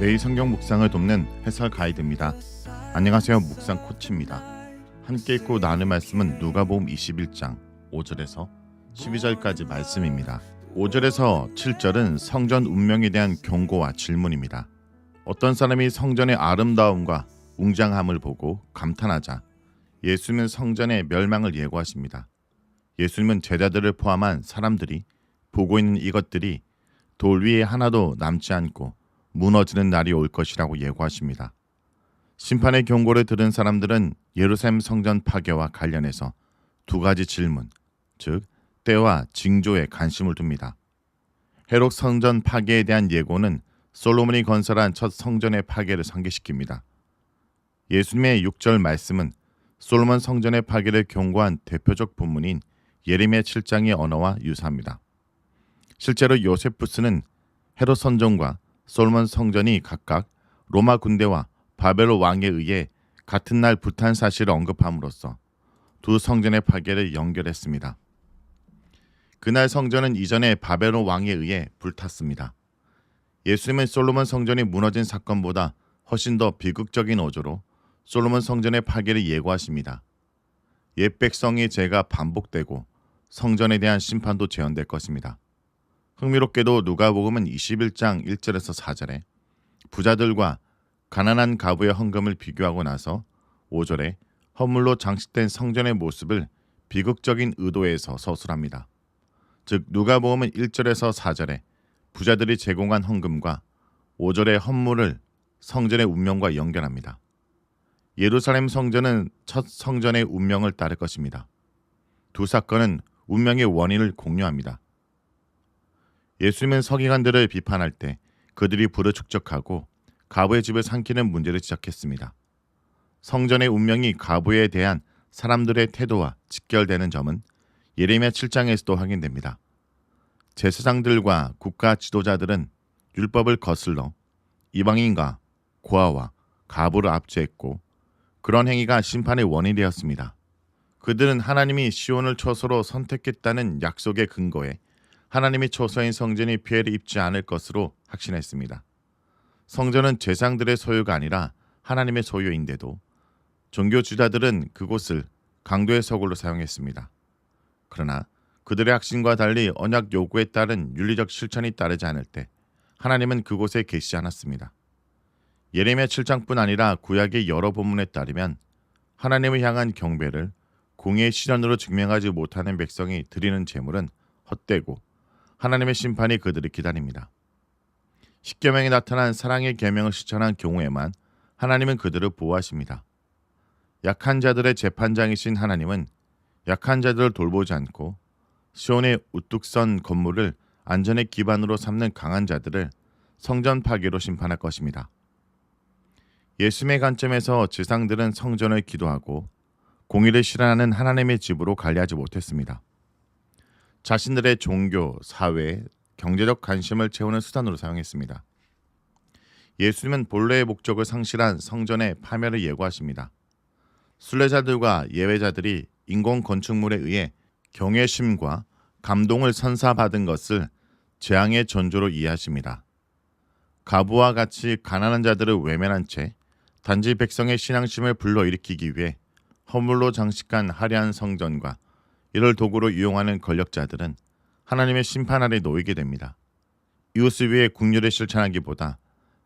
매일 성경 묵상을 돕는 해설 가이드입니다. 안녕하세요. 묵상 코치입니다. 함께 읽고 나눌 말씀은 누가복음 21장 5절에서 12절까지 말씀입니다. 5절에서 7절은 성전 운명에 대한 경고와 질문입니다. 어떤 사람이 성전의 아름다움과 웅장함을 보고 감탄하자 예수님은 성전의 멸망을 예고하십니다. 예수님은 제자들을 포함한 사람들이 보고 있는 이것들이 돌 위에 하나도 남지 않고 무너지는 날이 올 것이라고 예고하십니다. 심판의 경고를 들은 사람들은 예루살렘 성전 파괴와 관련해서 두 가지 질문, 즉 때와 징조에 관심을 둡니다. 헤롯 성전 파괴에 대한 예고는 솔로몬이 건설한 첫 성전의 파괴를 상기시킵니다. 예수님의 6절 말씀은 솔로몬 성전의 파괴를 경고한 대표적 본문인 예레미야 7장의 언어와 유사합니다. 실제로 요세푸스는 헤롯 성전과 솔로몬 성전이 각각 로마 군대와 바벨론 왕에 의해 같은 날 불탄 사실을 언급함으로써 두 성전의 파괴를 연결했습니다. 그날 성전은 이전에 바벨론 왕에 의해 불탔습니다. 예수님은 솔로몬 성전이 무너진 사건보다 훨씬 더 비극적인 어조로 솔로몬 성전의 파괴를 예고하십니다. 옛 백성의 죄가 반복되고 성전에 대한 심판도 재현될 것입니다. 흥미롭게도 누가복음은 21장 1절에서 4절에 부자들과 가난한 가부의 헌금을 비교하고 나서 5절에 허물로 장식된 성전의 모습을 비극적인 의도에서 서술합니다. 즉 누가복음은 1절에서 4절에 부자들이 제공한 헌금과 5절의 헌물을 성전의 운명과 연결합니다. 예루살렘 성전은 첫 성전의 운명을 따를 것입니다. 두 사건은 운명의 원인을 공유합니다. 예수님은 서기관들을 비판할 때 그들이 불을 축적하고 가부의 집을 삼키는 문제를 지적했습니다. 성전의 운명이 가부에 대한 사람들의 태도와 직결되는 점은 예레미야 7장에서도 확인됩니다. 제사장들과 국가 지도자들은 율법을 거슬러 이방인과 고아와 가부를 압제했고 그런 행위가 심판의 원인이 되었습니다. 그들은 하나님이 시온을 처소로 선택했다는 약속의 근거에 하나님의 처소인 성전이 피해를 입지 않을 것으로 확신했습니다. 성전은 제사장들의 소유가 아니라 하나님의 소유인데도 종교 지도자들은 그곳을 강도의 서굴로 사용했습니다. 그러나 그들의 확신과 달리 언약 요구에 따른 윤리적 실천이 따르지 않을 때 하나님은 그곳에 계시지 않았습니다. 예레미야 7장뿐 아니라 구약의 여러 본문에 따르면 하나님을 향한 경배를 공의의 실현으로 증명하지 못하는 백성이 드리는 제물은 헛되고 하나님의 심판이 그들을 기다립니다. 십계명에 나타난 사랑의 계명을 실천한 경우에만 하나님은 그들을 보호하십니다. 약한 자들의 재판장이신 하나님은 약한 자들을 돌보지 않고 시온의 우뚝 선 건물을 안전의 기반으로 삼는 강한 자들을 성전 파괴로 심판할 것입니다. 예수님의 관점에서 지상들은 성전을 기도하고 공의를 실현하는 하나님의 집으로 관리하지 못했습니다. 자신들의 종교, 사회, 경제적 관심을 채우는 수단으로 사용했습니다. 예수님은 본래의 목적을 상실한 성전의 파멸을 예고하십니다. 순례자들과 예외자들이 인공 건축물에 의해 경외심과 감동을 선사받은 것을 재앙의 전조로 이해하십니다. 가부와 같이 가난한 자들을 외면한 채 단지 백성의 신앙심을 불러일으키기 위해 허물로 장식한 화려한 성전과 이를 도구로 이용하는 권력자들은 하나님의 심판 아래 놓이게 됩니다. 이웃을 위해 국률을 실천하기보다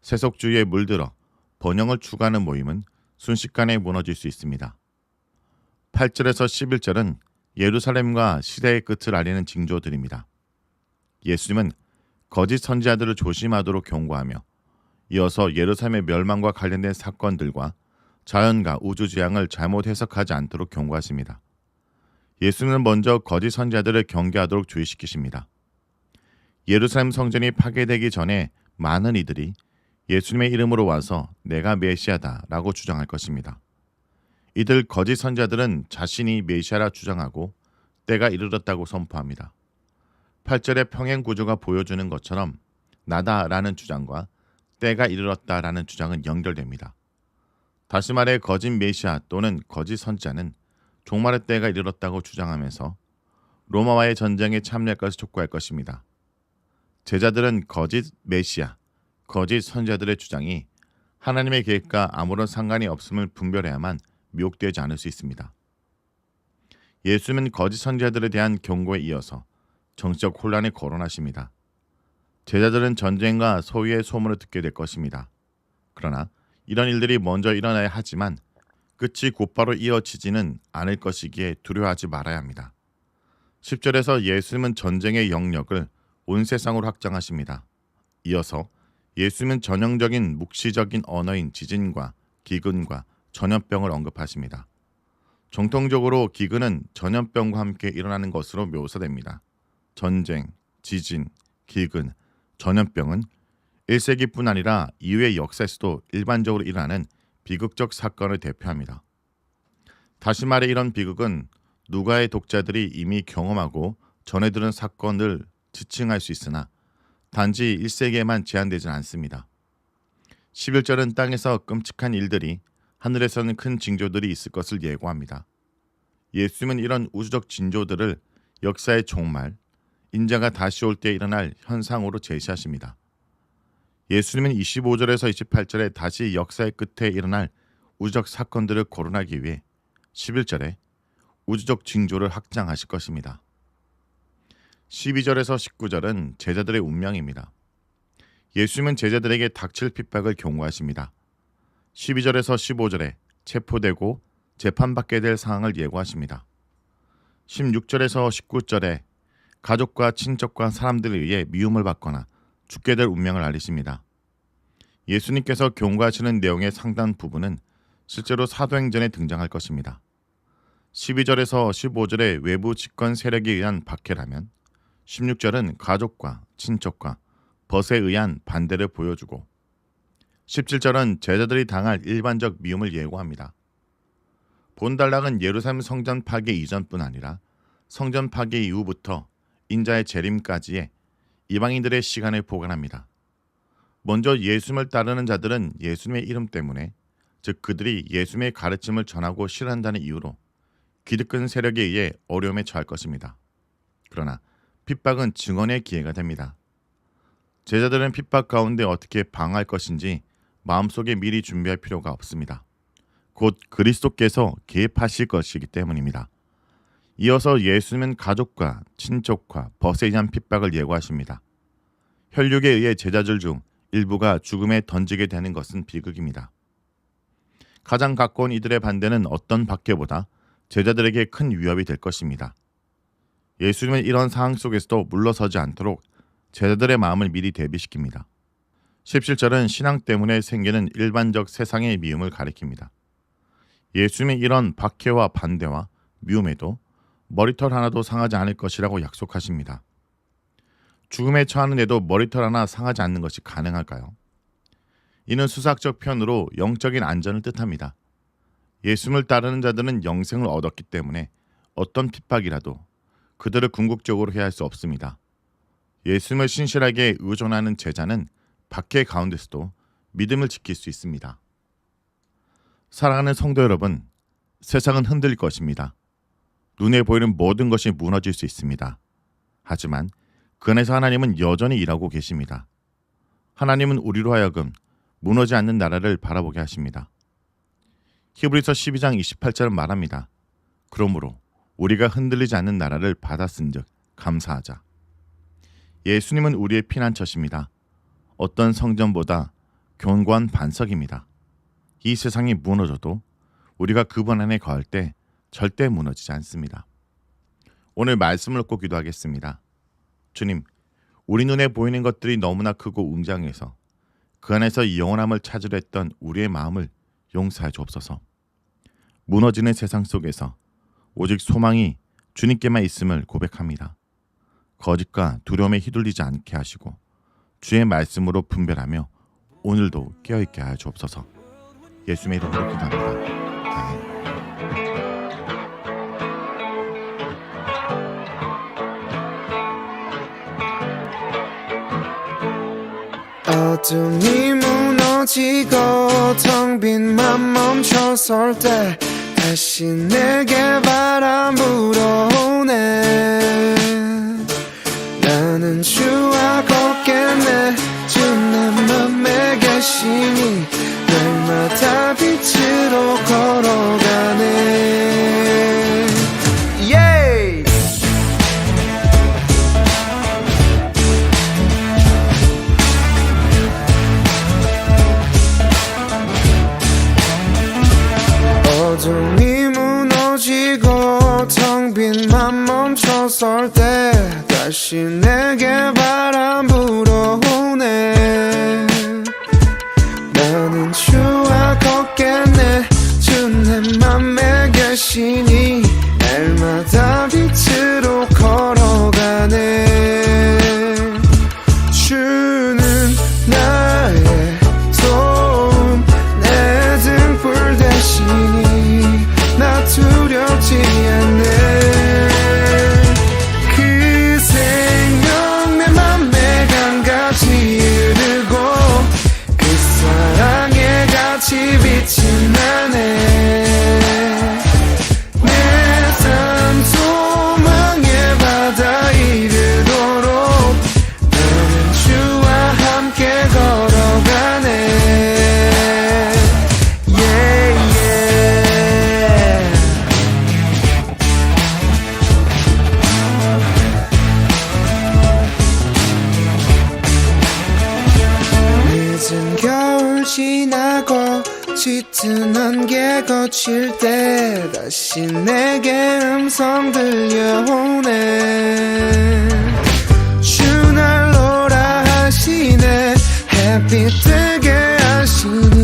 세속주의에 물들어 번영을 추구하는 모임은 순식간에 무너질 수 있습니다. 8절에서 11절은 예루살렘과 시대의 끝을 알리는 징조들입니다. 예수님은 거짓 선지자들을 조심하도록 경고하며 이어서 예루살렘의 멸망과 관련된 사건들과 자연과 우주 재앙을 잘못 해석하지 않도록 경고하십니다. 예수님은 먼저 거짓 선지자들을 경계하도록 주의시키십니다. 예루살렘 성전이 파괴되기 전에 많은 이들이 예수님의 이름으로 와서 내가 메시아다 라고 주장할 것입니다. 이들 거짓 선지자들은 자신이 메시아라 주장하고 때가 이르렀다고 선포합니다. 8절의 평행 구조가 보여주는 것처럼 나다라는 주장과 때가 이르렀다라는 주장은 연결됩니다. 다시 말해 거짓 메시아 또는 거짓 선지자는 종말의 때가 이르렀다고 주장하면서 로마와의 전쟁에 참여할 것을 촉구할 것입니다. 제자들은 거짓 메시아, 거짓 선지자들의 주장이 하나님의 계획과 아무런 상관이 없음을 분별해야만 미혹되지 않을 수 있습니다. 예수님은 거짓 선지자들에 대한 경고에 이어서 정치적 혼란에 거론하십니다. 제자들은 전쟁과 소위의 소문을 듣게 될 것입니다. 그러나 이런 일들이 먼저 일어나야 하지만 끝이 곧바로 이어지지는 않을 것이기에 두려워하지 말아야 합니다. 10절에서 예수님은 전쟁의 영역을 온 세상으로 확장하십니다. 이어서 예수님은 전형적인 묵시적인 언어인 지진과 기근과 전염병을 언급하십니다. 정통적으로 기근은 전염병과 함께 일어나는 것으로 묘사됩니다. 전쟁, 지진, 기근, 전염병은 1세기뿐 아니라 이후의 역사에서도 일반적으로 일어나는 비극적 사건을 대표합니다. 다시 말해 이런 비극은 누가의 독자들이 이미 경험하고 전해 들은 사건을 지칭할 수 있으나 단지 1세기에만 제한되진 않습니다. 11절은 땅에서 끔찍한 일들이, 하늘에서는 큰 징조들이 있을 것을 예고합니다. 예수님은 이런 우주적 징조들을 역사의 종말, 인자가 다시 올 때 일어날 현상으로 제시하십니다. 예수님은 25절에서 28절에 다시 역사의 끝에 일어날 우주적 사건들을 거론하기 위해 11절에 우주적 징조를 확장하실 것입니다. 12절에서 19절은 제자들의 운명입니다. 예수님은 제자들에게 닥칠 핍박을 경고하십니다. 12절에서 15절에 체포되고 재판받게 될 상황을 예고하십니다. 16절에서 19절에 가족과 친척과 사람들에 의해 미움을 받거나 죽게 될 운명을 알리십니다. 예수님께서 경고하시는 내용의 상당 부분은 실제로 사도행전에 등장할 것입니다. 12절에서 15절에 외부 집권 세력에 의한 박해라면 16절은 가족과 친척과 벗에 의한 반대를 보여주고 17절은 제자들이 당할 일반적 미움을 예고합니다. 본단락은 예루살렘 성전 파괴 이전뿐 아니라 성전 파괴 이후부터 인자의 재림까지의 이방인들의 시간을 보관합니다. 먼저 예수님을 따르는 자들은 예수님의 이름 때문에, 즉 그들이 예수님의 가르침을 전하고 싫어한다는 이유로 기득권 세력에 의해 어려움에 처할 것입니다. 그러나 핍박은 증언의 기회가 됩니다. 제자들은 핍박 가운데 어떻게 방어할 것인지 마음속에 미리 준비할 필요가 없습니다. 곧 그리스도께서 개입하실 것이기 때문입니다. 이어서 예수님은 가족과 친족과 벗에 의한 핍박을 예고하십니다. 혈육에 의해 제자들 중 일부가 죽음에 던지게 되는 것은 비극입니다. 가장 가까운 이들의 반대는 어떤 박해보다 제자들에게 큰 위협이 될 것입니다. 예수님은 이런 상황 속에서도 물러서지 않도록 제자들의 마음을 미리 대비시킵니다. 17절은 신앙 때문에 생기는 일반적 세상의 미움을 가리킵니다. 예수님이 이런 박해와 반대와 미움에도 머리털 하나도 상하지 않을 것이라고 약속하십니다. 죽음에 처하는데도 머리털 하나 상하지 않는 것이 가능할까요? 이는 수학적 표현으로 영적인 안전을 뜻합니다. 예수님을 따르는 자들은 영생을 얻었기 때문에 어떤 핍박이라도 그들을 궁극적으로 해야 할 수 없습니다. 예수님을 신실하게 의존하는 제자는 박해 가운데서도 믿음을 지킬 수 있습니다. 사랑하는 성도 여러분, 세상은 흔들릴 것입니다. 눈에 보이는 모든 것이 무너질 수 있습니다. 하지만 그 안에서 하나님은 여전히 일하고 계십니다. 하나님은 우리로 하여금 무너지지 않는 나라를 바라보게 하십니다. 히브리서 12장 28절은 말합니다. 그러므로 우리가 흔들리지 않는 나라를 받았은즉 감사하자. 예수님은 우리의 피난처십니다. 어떤 성전보다 견고한 반석입니다. 이 세상이 무너져도 우리가 그분 안에 거할 때 절대 무너지지 않습니다. 오늘 말씀을 읽고 기도하겠습니다. 주님, 우리 눈에 보이는 것들이 너무나 크고 웅장해서 그 안에서 영원함을 찾으려 했던 우리의 마음을 용서해 주옵소서. 무너지는 세상 속에서 오직 소망이 주님께만 있음을 고백합니다. 거짓과 두려움에 휘둘리지 않게 하시고 주의 말씀으로 분별하며 오늘도 깨어있게 하여 주옵소서. 예수님의 이름으로 기도합니다. 아멘. 어둠이 무너지고 텅 빈 맘 멈춰설 때 다시 내게 바람 불어오네. 나는 주와 걷겠네. 주 내 맘에 계시니 날마다 빛으로 걸어가네. yeah! 어둠이 무너지고 텅 빈 맘 멈춰설 때 다시 내게 바람 불어오네. 나는 추억 걷겠네. 준 내 맘에 계시니 날마다 빛으로 걸어가네. 주는 나의 도움 내 등불 대신이 나 두렵지 않네. 그 생명 내 맘에 강같이 흐르고 그 사랑에 같이 빛이 나네. 내 삶 소망의 바다 이르도록 나는 주와 함께 걸어가네. yeah, yeah. 늦은 겨울 지나고 짙은 안개 거칠 때 다시 내게 음성 들려오네. 주 날 오라 하시네. 햇빛 뜨게 하시니